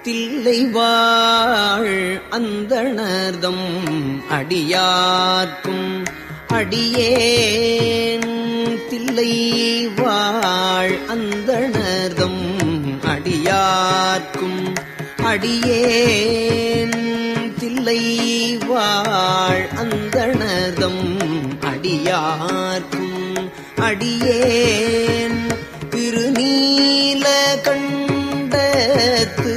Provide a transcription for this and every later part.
தில்லைவாழ் அந்தணர்தம் அடியார்க்கும் அடியேன் தில்லைவாழ் அந்தணர்தம் அடியார்க்கும் அடியேன் தில்லைவாழ் அந்தணர்தம் அடியார்க்கும் அடியேன் திருநீல கண்டத்து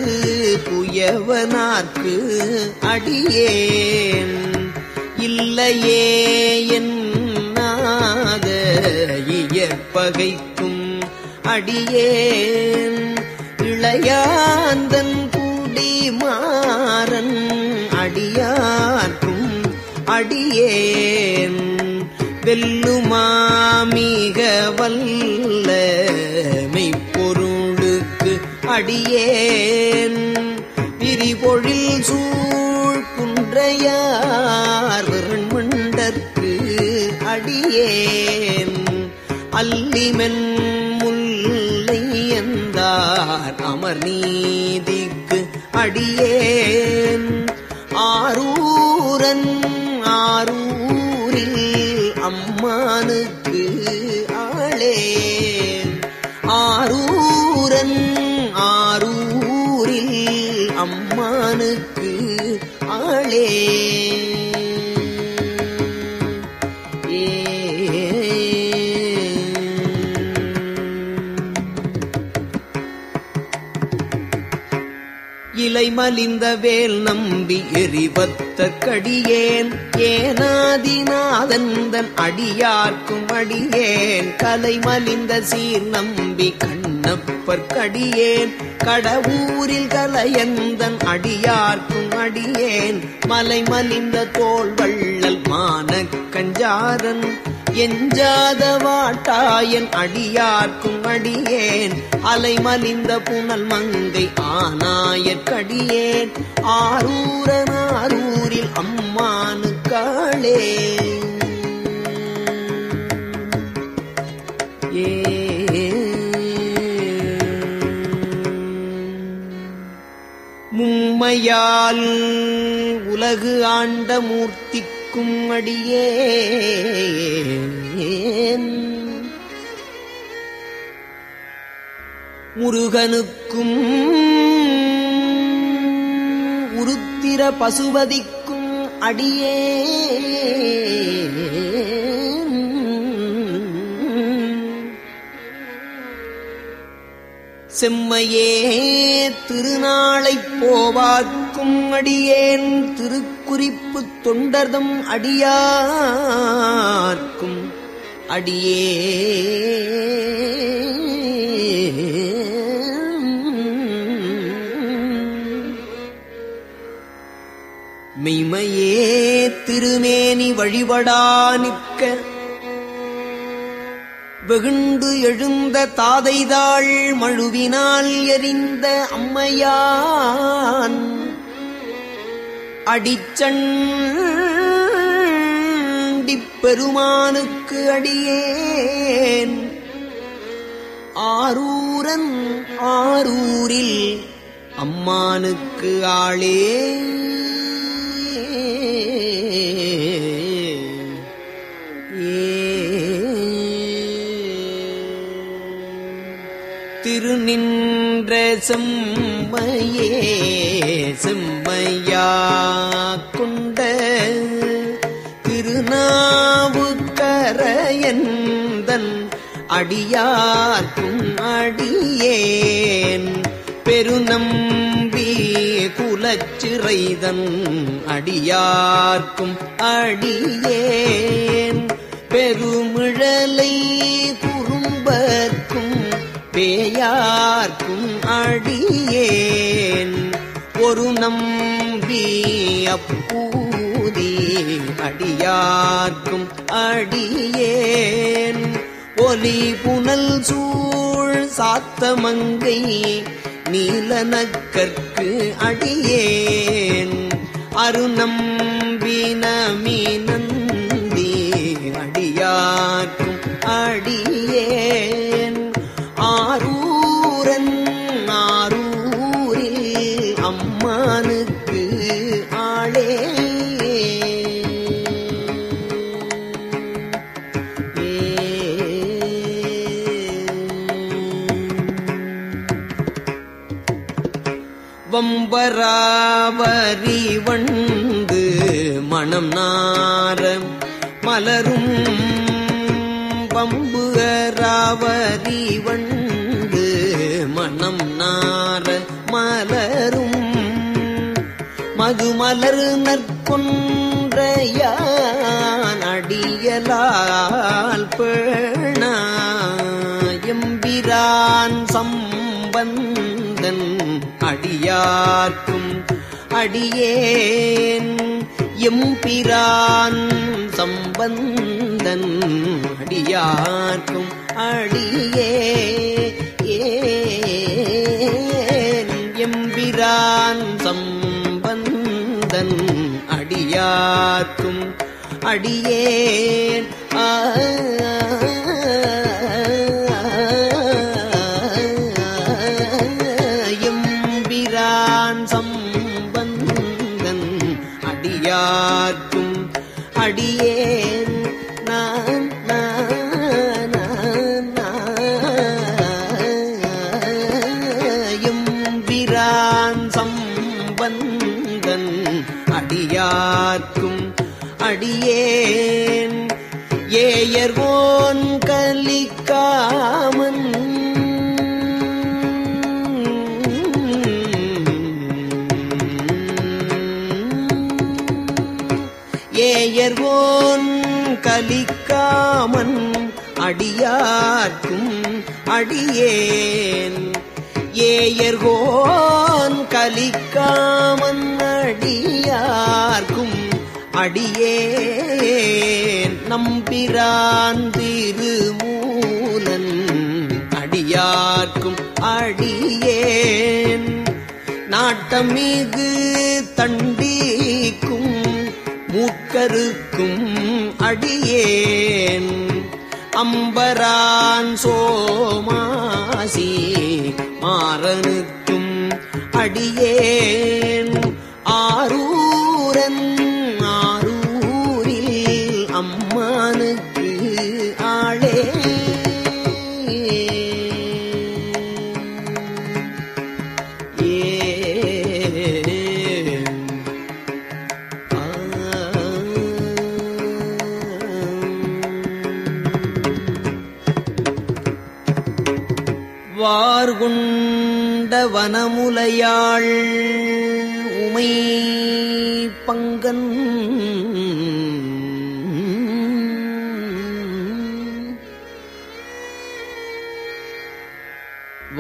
புயவனார்க்கு அடியேன் இல்லையே என்னாத இயற்பகைக்கும் அடியேன் இளையாந்தன் குடிமாறன் அடியார்க்கும் அடியேன் வெல்லுமாமிக வல்ல மெய்ப்பொருளுக்கு அடியேன் விரிபொழில் சூழ் குன்றையார் விரண்மண்டற்கு அடியேன் அல்லிமென் முல்லை எந்தார் அமர் நீதிக்கு அடியேன் ஆரூரன் ஆரூரில் அம்மானுக்கு ஆளேன் ஆரூரன் ஆரூரில் அம்மானுக்கு ஆளே இலை மலிந்த வேல் நம்பி எரிபத்த கடியேன் ஏனாதிநாதந்தன் அடியார்க்கும் அடியேன் கலை மலிந்த சீர் நம்பி கண்ணப்பர் கடியேன் கடவுரில் கலையந்தன் அடியார்க்கும் அடியேன் மலை மலிந்த தோள் வள்ளல் மான கஞ்சாரன் எஞ்சாத வாட்டாயன் அடியார்க்கும் அடியேன் அலை மலிந்த புனல் மங்கை ஆனாயற்கடியேன் ஆரூரன் ஆரூரில் அம்மானுக்காளே மும்மையால் உலகு ஆண்ட மூர்த்திக்கும் அடியேன் முருகனுக்கும் உருத்திர பசுபதிக்கும் அடியேன் செம்மையே திருநாளைப் போவார்க்கும் அடியேன் திருக்குறிப்பு தொண்டர்தம் அடியார்க்கும் அடியேன் மெய்மையே திருமேனி வழிபடா நிற்க வெகுண்டு எழுந்த தாதைதாள் மழுவினால் எரிந்த அம்மையான் அடிச்சண்டிப் பெருமானுக்கு அடியேன் ஆரூரன் ஆரூரில் அம்மானுக்கு ஆளே திருநின்ற செம்மையே செம்மையா கொண்ட திருநாவுக்கரையந்தன் அடியார்க்கும் அடியேன் பெருநம்பி குலச்சிறைதன் அடியார்க்கும் அடியேன் பெருமிழலை குறும்பர்க்கும் பேயார்க்கும் அடியேன் ஒரு நம்பி அப்பூதி அடியார்க்கும் அடியேன் ஒலி புனல் சூழ் சாத்தமங்கை நீலனக்கற்கு அடியேன் அருநம்பி நமீனந்தி அடியார்க்கும் அடியேன் ஆரூரன் ஆரூரில் அம்மானுக்கு ஆளே வம்பராவரி வண்டு மணம் நார மலரும் வம்புகராவரி வண்டு மணம் நார மலரும் மதுமலர் நற்கொன்றையான் அடியலால் பேணா எம்பிரான் சம்பந்தன் அடியார்க்கும் அடியேன் எம்பிரான் சம்பந்தன் அடியார்க்கும் அடியேன் எம்பிரான் சம்பந்தன் அடியார்க்கும் அடியேன் சம்பந்தன் அடியார்க்கும் அடியேன் எம்பிரான் சம்பந்தன் அடியார்க்கும் அடியேன் ஏயர்வோன் கலிக்காமன் ஏயர்வோன் கலிக்காமன் அடியார்க்கும் அடியேன் ஏயர்வோன் கலிக்காமன் அடியார்க்கும் அடியேன் நம்பிரான் திருமூலன் அடியார்க்கும் அடியேன் நாட்டமிகு தண்டிக்கும் மூக்கருக்கும் அடியேன் அம்பரான் சோமாசி மாறனுக்கும் அடியேன் ஆரூரன் ஆரூரில் அம்மானுக்கு ஆளே வார்கொண்ட வனமுலையாள் உமை பங்கன்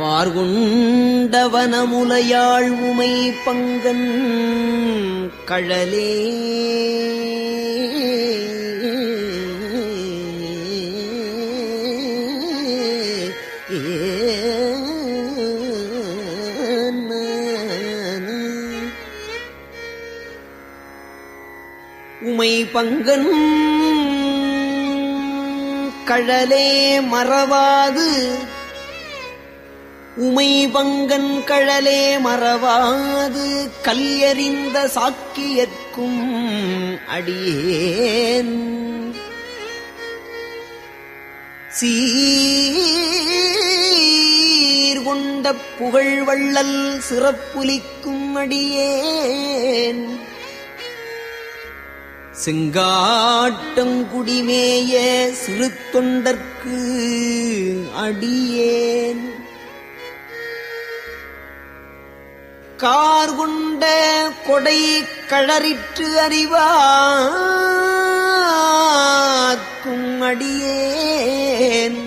வார்கொண்ட வனமுலையாள் உமை பங்கன் கழலே உமை பங்கன் கழலே மறவாது உமை பங்கன் கழலே மறவாது கல்யறிந்த சாக்கியற்கும் அடியேன் சீர்கொண்ட புகழ்வள்ளல் சிறப்புலிக்கும் அடியேன் செங்காட்டங்குடிமேய சிறு தொண்டர்க்கு அடியேன் கார்கொண்ட கொடை கழறிற்று அறிவார்க்கும் அடியேன்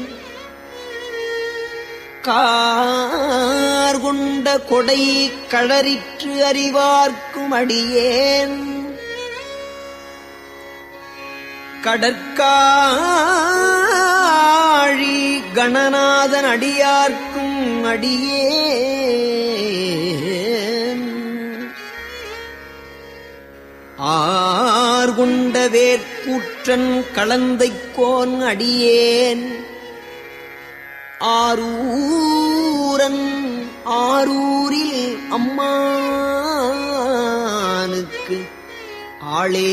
கார்கொண்ட கொடை கழறிற்று அறிவார்க்கும் அடியேன் கடற்காழி கணநாதன் அடியார்க்கும் அடியேன் ஆர்கொண்ட வேற்பூற்றன் கலந்தைக்கோன் அடியேன் ஆரூரன் ஆரூரில் அம்மா ஆளே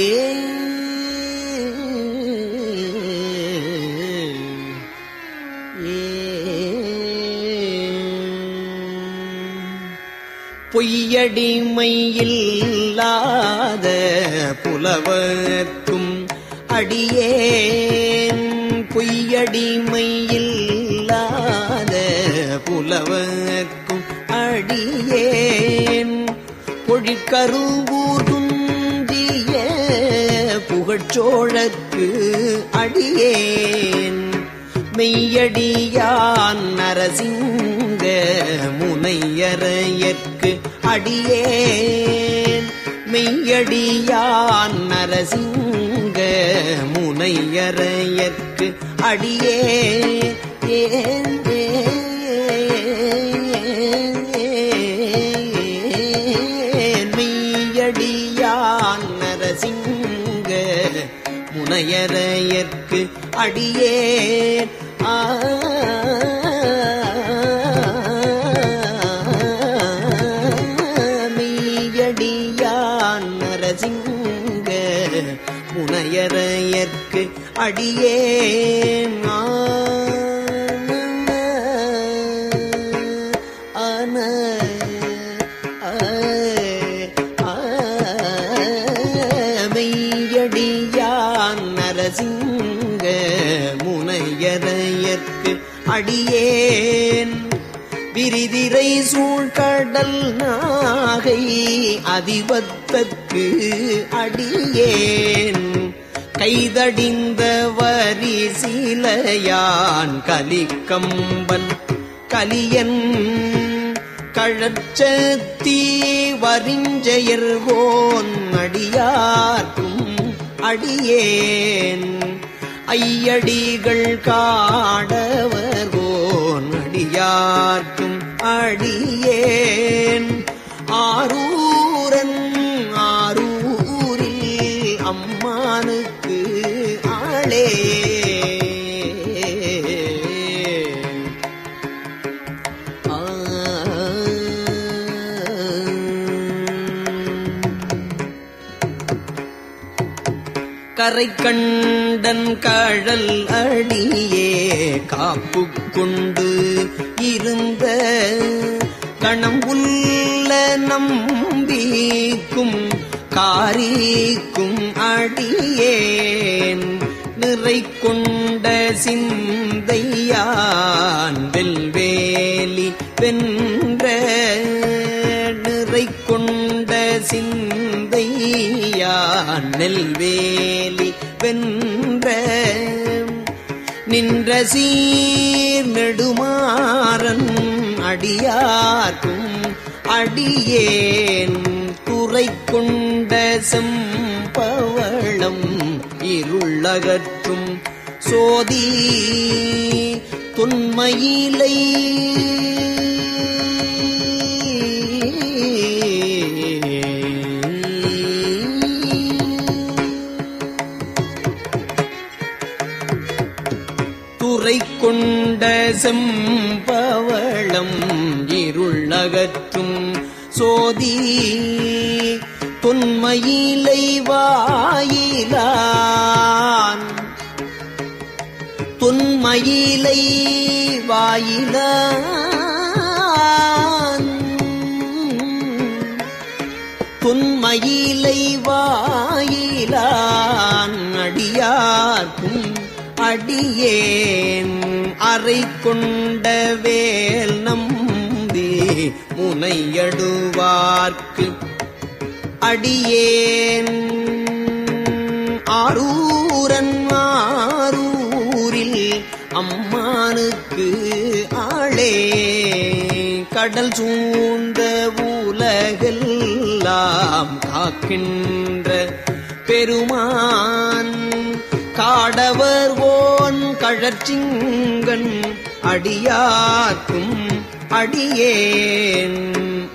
பொய்யடிமையில்லாத புலவர்க்கும் அடியேன் பொய்யடிமையில்லாத புலவர்க்கும் அடியேன் பொழிற்கருவூர் துஞ்சிய புகழ்ச்சோழற்கு அடியேன் மெய்யடியான் நரசிங்க முனையரையற்கு அடியேன் மெய்யடியான் நரசிங்க முனையரையற்கு அடியேன் மெய்யடியான் நரசிங்க முனையரையற்கு அடியேன் மெய்யடியான் நரசிங்க முனையரையற்கு அடியேன் மெய்யடியான் நரசிங்க முனையரையற்கு அடியேன் விரிதிரை சூழ்கடல் நாகை அதிபத்தற்கு அடியேன் கைதடிந்த வரி சிலையான் கலிக்கம்பன் கலியன் கழற்சத்தி வரிஞ்செயர்வோன் அடியார்க்கும் அடியேன் ஐயடிகள் காடவர்வோன் அடியார்க்கும் அடியேன் ஆரூரன் ஆரூரில் அம்மானுக்கு ஆளே கரை கண்டன் கழல் அடியே காப்பு கொண்டு இருந்த கணம்புல்ல நம்பிக்கும் காரிக்கும் அடியேன் நிறை கொண்ட சிந்தையான் வெல்வேலி வென்ற நிறை கொண்ட சிந்தையான் நெல்வேலி வென்ற நின்ற சீர் நெடுமாறன் அடியார்க்கும் அடியேன் துறை கொண்ட செம்பவளம் இருளகற்றும் சோதி தொன்மயிலை துறை கொண்ட செம்பவளம் இருளகற்றும் சோதி தொன்மயிலை வாயிலான் தொன்மயிலை வாயிலான் தொன்மயிலை வாயிலான் அடியார்க்கும் அடியேன் அறை கொண்ட வேல் நம்பி முனையடுவார்க்கு அடியேன் ஆரூரன் ஆரூரில் அம்மானுக்கு ஆளே கடல் சூழ்ந்த உலகெல்லாம் காக்கின்ற பெருமான் காடவர் ஓன் கழற்சிங்கன் அடியார்க்கும் அடியேன்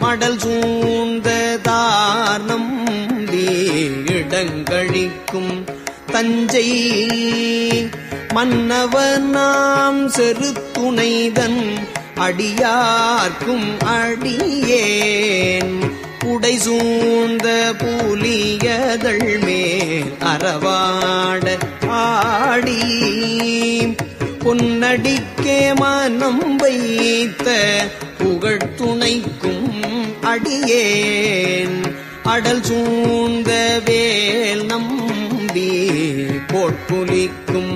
மடல் சூழ்ந்ததார் நம்பி இடங்கழிக்கும் தஞ்சை மன்னவர் நாம் செருத்துணைதன் அடியார்க்கும் அடியேன் உடை சூழ்ந்த புலியதழ் மேல் அறவாட ஆடி பொன்னடிக்கே மனம் வைத்த புகழ்துணைக்கும் அடியேன் அடல் சூழ்ந்த வேல் நம்பி போட்புலிக்கும்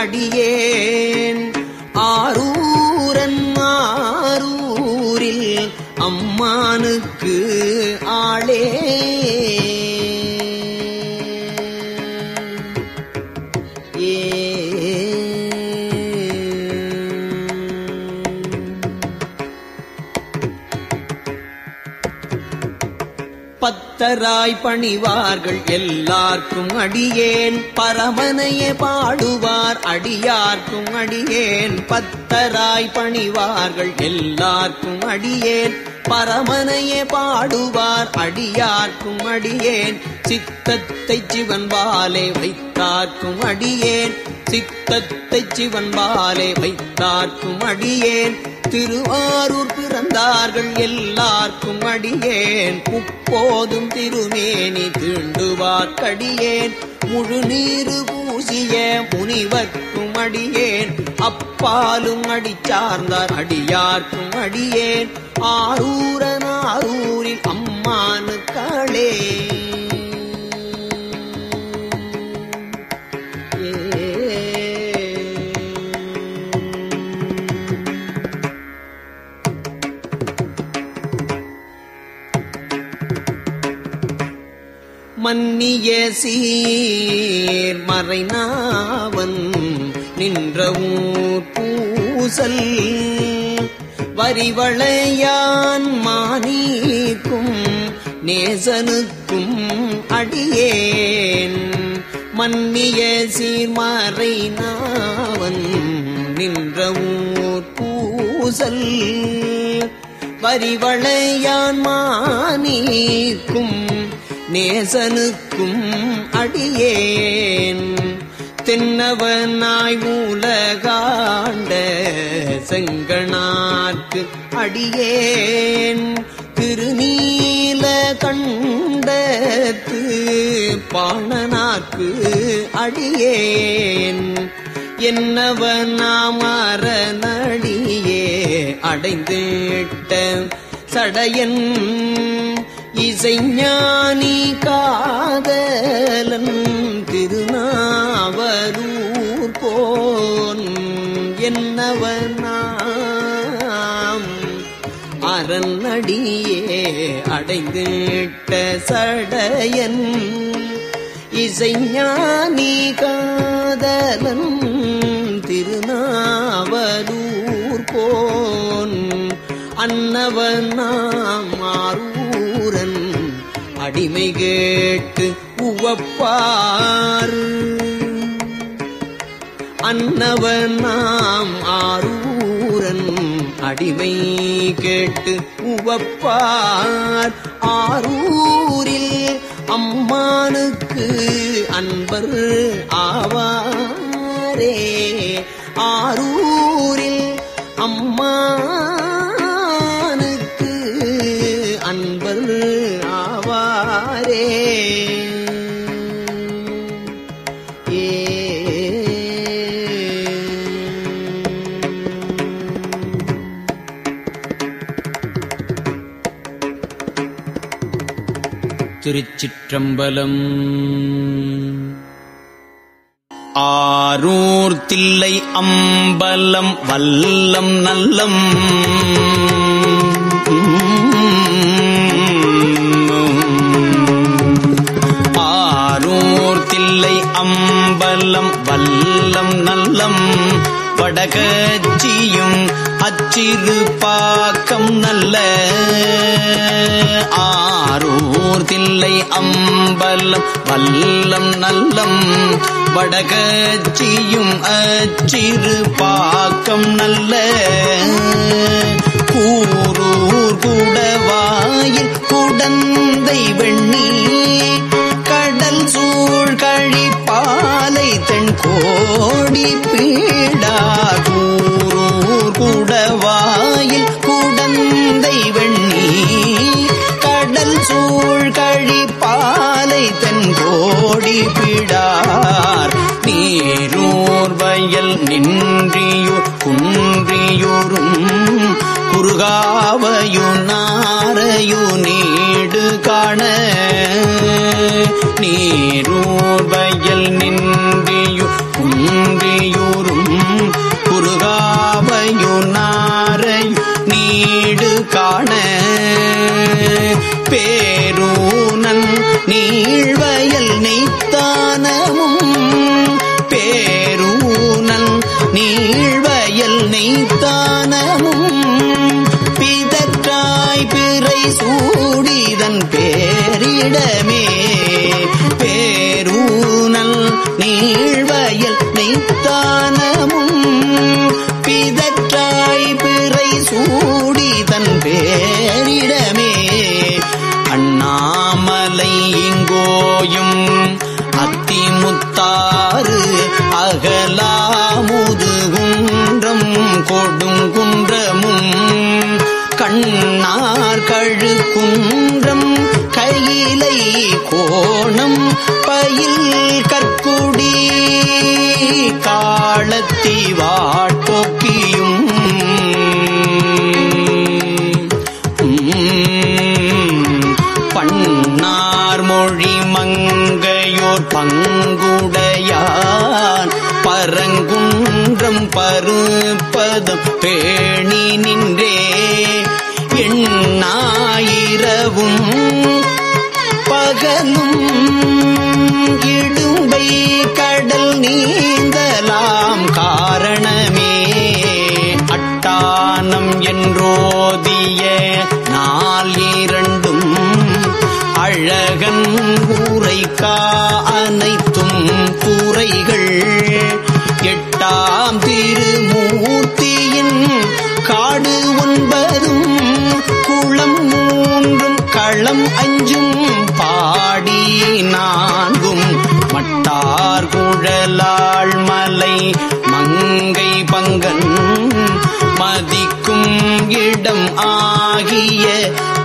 அடியேன் ஆரூரன் ஆரூரில் அம்மானுக்கு ஆளே பத்தராய் பணிவார்கள் எல்லார்க்கும் அடியேன் பரமனையே பாடுவார் அடியார்க்கும் அடியேன் பத்தராய் பணிவார்கள் எல்லார்க்கும் அடியேன் பரமனையே பாடுவார் அடியார்க்கும் அடியேன் சித்தத்தை சிவன் பாலே வைத்தார்க்கும் அடியேன் சித்தத்தை சிவன் பாலே வைத்தார்க்கும் அடியேன் திருவாரூர் பிறந்தார்கள் எல்லார்க்கும் அடியேன் முப்போதும் திருமேனி தீண்டுவார்க்கடியேன் முழு நீரு பூசிய முனிவர்க்கும் அடியேன் அப்பாலும் அடிச்சார்ந்தார் அடியார்க்கும் அடியேன் ஆரூரன் ஆரூரில் அம்மானுக்காளே மன்னிய சீர் மறைநாவன் நின்ற ஊர் பூசல் வரிவளையான் மானீக்கும் நேசனுக்கும் அடியேன் மன்னிய சீர் மறைநாவன் நின்ற ஊர் பூசல் வரிவளையான் மானீக்கும் நேசனுக்கும் அடியேன் தென்னவனாய் உலகாண்ட செங்கணார்க்கு அடியேன் திருநீல கண்டத்து பாணனார்க்கு அடியேன் என்னவனாம் அரணடியே அடைந்திட்ட சடையன் இசைஞானி காதலன் திருநாவலூர் போன் என்னவனாம் அரண்அடியே அடைந்திட்ட சடையன் இசைஞானி காதலன் திருநாவலூர் போன் அன்னவனாம் ஆரூரன் அடிமை கேட்டு உவப்பார் அன்னவனாம் ஆரூரன் அடிமை கேட்டு உவப்பார் ஆரூரில் அம்மானுக்கு அன்பர் ஆவாரே ஆரூரில் அம்மானுக்கு அன்பர் ஆவாரே திருச்சிற்றம்பலம். ஆரூர் தில்லை அம்பலம் வல்லம் நல்லம் ஆரூர் தில்லை அம்பலம் வல்லம் நல்லம் வடகச்சியும் அச்சிறு பாக்கம் நல்ல ஆரூர் தில்லை அம்பலம் வல்லம் நல்லம் வடகச்சியும் அச்சிறு பாக்கம் நல்ல கூரூர் குடவாயில் குடந்தை வெண்ணி கடல் சூழ் கழிப்பாலை தென் கோடி பீடா கூரூர் குடவாயில் குடந்தை வெண்ணி கடல் கோடிபிடார் நீரூர் வயல் நின்றியூர் குன்றியூரும் குறுகாவையு நாரையு நீடு காண நீரூர் வயல் நின்றியூர் குன்றியூரும் குறுகாவையு நாரையு நீடு காண பேரூனன் நீழ்வயல் நெய்த்தானமும் பேரூனன் நீழ்வயல் நெய்த்தானமும் பிதற்றாய் பிறை சூடிதன் பேரிடமே பேரூனல் நீழ்வயல் நெய்த்தானமும் பிதற்றாய் பிறை சூடிதன் பேரிடமே அண்ணாமலை இங்கோயும் அத்திமுத்தாறு அகலாமுதுகுன்றம் கொடுங்குன்றமும் கண்ணார் கழு குன்றம் கையிலை கோணம் பயில் கற்குடி காலத்தி வாட்போக்கியும் பன்னார் மொழி மங்கையோர் பங்குடையான் பரங்குன்றம் பருப்பதம் பேணி நின்றே எண்ணாயிரவும் பகலும் இடும்பை கடல் நீந்தலாம் காரணமே அட்டானம் என்றோதிய நாள் இரண்டும் அழகன் ஊரைக்கா அனைத்தும் கூரைகள் எட்டாம் திருமூர்த்தியின் காடு ஒன்பதும் குளம் மூன்றும் களம் அஞ்சும் பாடி நான்கும் மட்டார் குழலாள் மலை மங்கை பங்கன் மதிக்கும் இடம் ஆகிய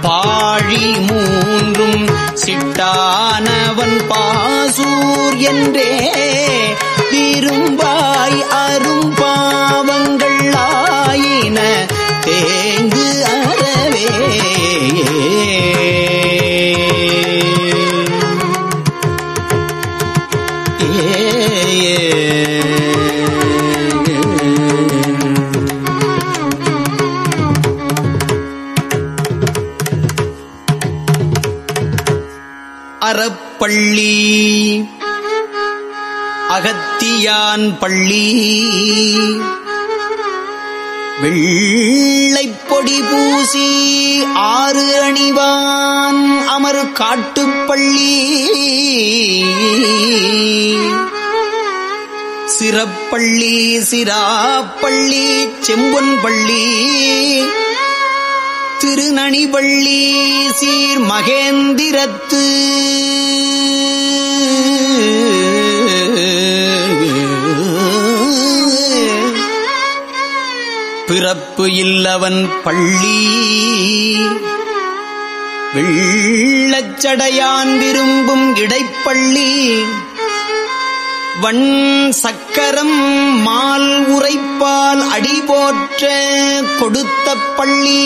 பாழி மூன்றும் சிட்டானவன் பாசூர் என்றே விரும்பாய் அரும்பாவங்கள் ஆயின தேங்கு அறவே அறப்பள்ளி அகத்தியான் பள்ளி வெள்ளைப் பொடி பூசி ஆறு அணிவான் அமர் காட்டுப்பள்ளி சிறப்பள்ளி சிராப்பள்ளி செம்பொன் பள்ளி திருநணிபள்ளி சீர் மகேந்திரத்து பிறப்பு இல்லவன் பள்ளி வெள்ளச்சடையான் விரும்பும் இடைப்பள்ளி வன் சக்கரம் மால் உரைப்பால் அடி போற்ற கொடுத்த பள்ளி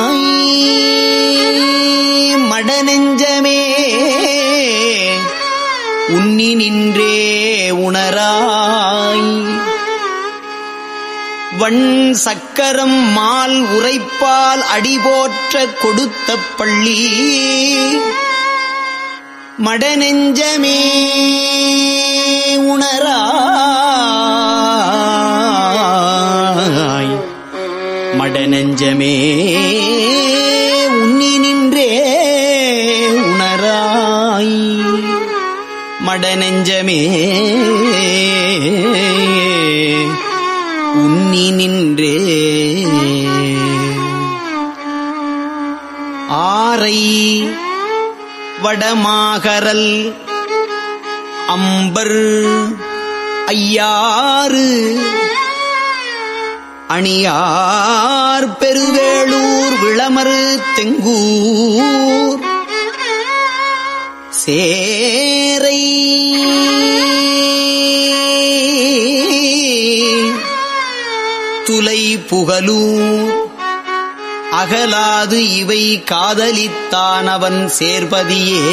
உணராய் மடநெஞ்சமே உன்னி நின்றே உணராய் வன் சக்கரம் மால் உரைப்பால் அடி போற்ற கொடுத்த பள்ளி மடநெஞ்சமே உணராய் மடநெஞ்சமே உன்னி நின்றே உணராய் மடநெஞ்சமே உன்னி நின்றே ஆரை வடமாகரல் அம்பர் ஐயாறு அணியார் பெருவேளூர் விளமறு தெங்கூர் சேரை துலை புகலூர் அகலாது இவை காதலித்தானவன் சேர்பதியே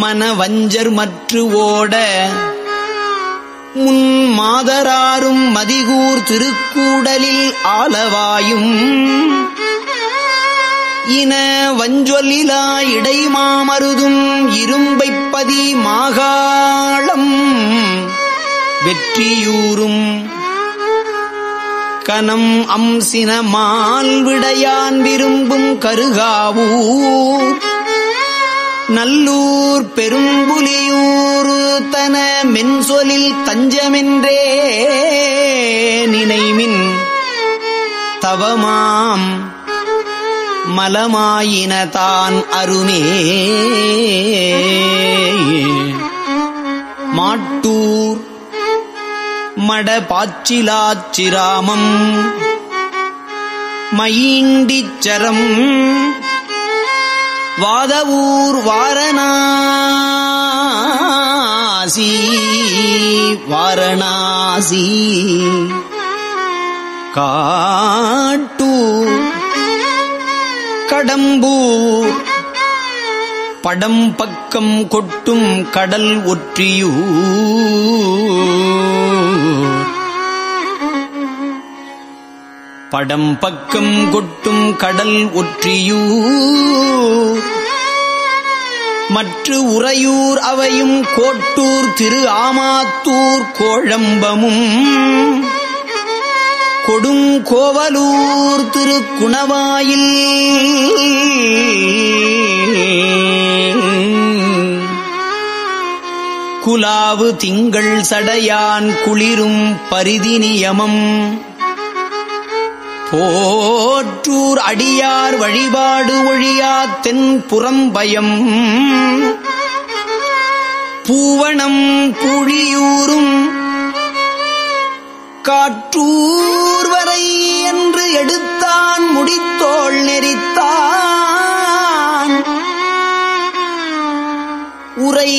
மனவஞ்சர் மற்று ஓட முன் மாதராரும் மதிகூர் திருக்கூடலில் ஆலவாயும் இன வஞ்சொல்லிலா இடைமாமருதும் இரும்பைப்பதி மாகாளம் வெற்றியூரும் கனம் அம்சின மால்விடையான் விரும்பும் கருகாவூர் நல்லூர் பெரும்புலியூர் தன மென்சொலில் தஞ்சமென்றே நினைமின் தவமாம் மலமாயினதான் அருமே மாட்டூர் மடபாச்சிலாச்சிராமம் மயீண்டிச்சரம் வாதவூர் வாரணாசி வாரணாசி காட்டூர் கடம்பூர் படம் பக்கம் கொட்டும் கடல் ஒற்றியூர் படம் பக்கம் கொட்டும் கடல் ஒற்றியூர் மற்ற உறையூர் அவையும் கோட்டூர் திரு ஆமாத்தூர் கோழம்பமும் கொடுங்கோவலூர் திரு குணவாயில் குலாவு திங்கள் சடையான் குளிரும் பரிதிநியமம் போற்றூர் அடியார் வழிபாடு ஒழியா தென் புறம்பயம் பூவணம் புழியூரும் காற்றூர் வரை என்று எடுத்தான் முடித்தோள் நெறித்தான் உரை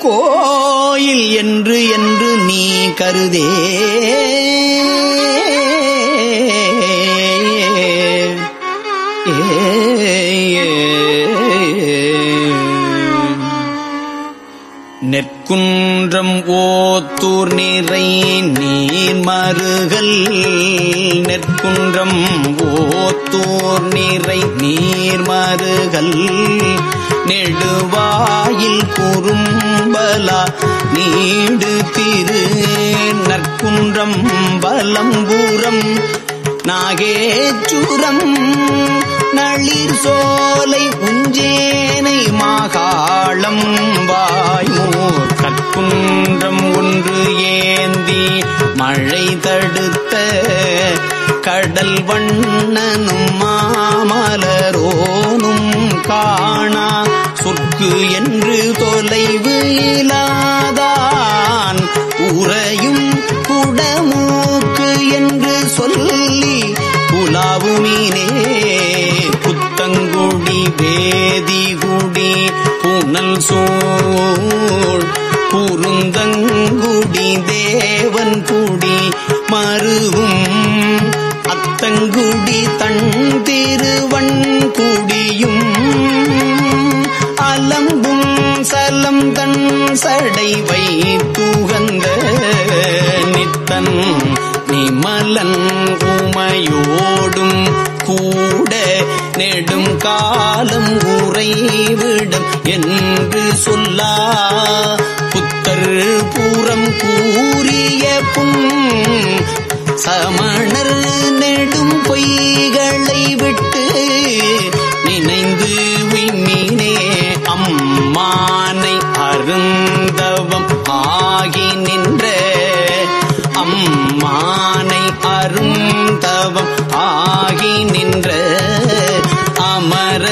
கோயில் என்று என்று நீ கருதே நெற்குன்றம் ஓத்தூர் நிறை நீர் மருகல் நெற்குன்றம் ஓத்தூர் நிறை நீர் மருகல் நெடுவாயில் குறும்பலா நீடு திரு நற்குன்றம் பலம்பூரம் நாகேச்சுரம் நளிர் சோலை உஞ்சேனை மாகாளம் வாய்மூர் கற்குன்றம் ஒன்று ஏந்தி மழை தடுத்த கடல் வண்ணனும் மாமலரோனும் காணா சொற்கு என்று தொலைவு இலாதான் உறையும் குடமூக்கு என்று சொல்லி புலாவுமீனே புத்தங்குடி வேதிகுடி புனல் சூழ் குறுந்தங்குடி தேவன் குடி மருவும் அத்தங்குடி தன் திருவன்குடியும் அலம்பும் சலம் தன் சடை வைத்துகந்த நித்தன் நிமலன் உமையோடும் கூட நெடும் காலம் உறைவிடம் என்று சொல்லா புத்தர் பூரம் கூறிய புன் சமணர் நெடும் பொய்களை விட்டு நினைந்து விண்மீனே அம்மானை அருந்தவம் ஆகி நின்ற அம்மானை அருந்தவம் ஆகி நின்ற அமர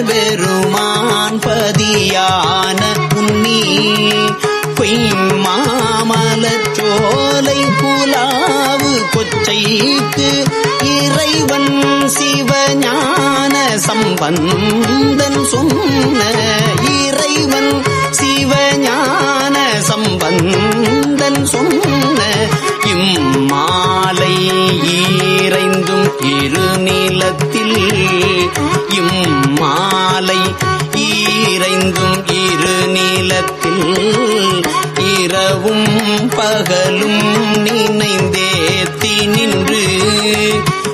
பெருமான் பதியான உன்னி பொய்மா மாமலச்சோலை புலாவு கொச்சைக்கு இறைவன் சிவஞான சம்பந்தன் சொன்ன இறைவன் சிவஞான சம்பந்தன் சொன்ன இம்மாலை ஈரைந்தும் இருநிலத்தில் இம்மாலை ஈரைந்தும் இருநிலத்தில் இரவும் பகலும் நினைந்தேத்தி நின்று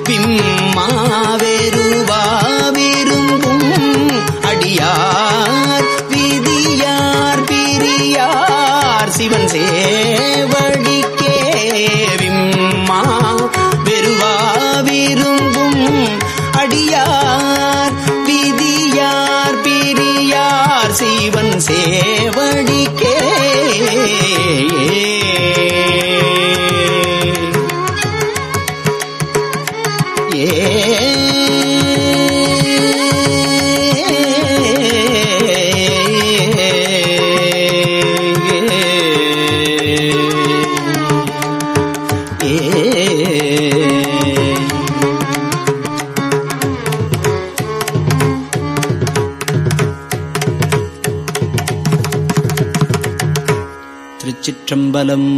விம்மாவெருவா விரும்பும் அடியார் விதியார் பிரியார் சிவன் சேவடிக்கே விம்மா வெறுவா விரும்பும் அடியார் விதியார் பிரியார் சிவன் சேவடிக்கே திருச்சிற்றம்பலம்.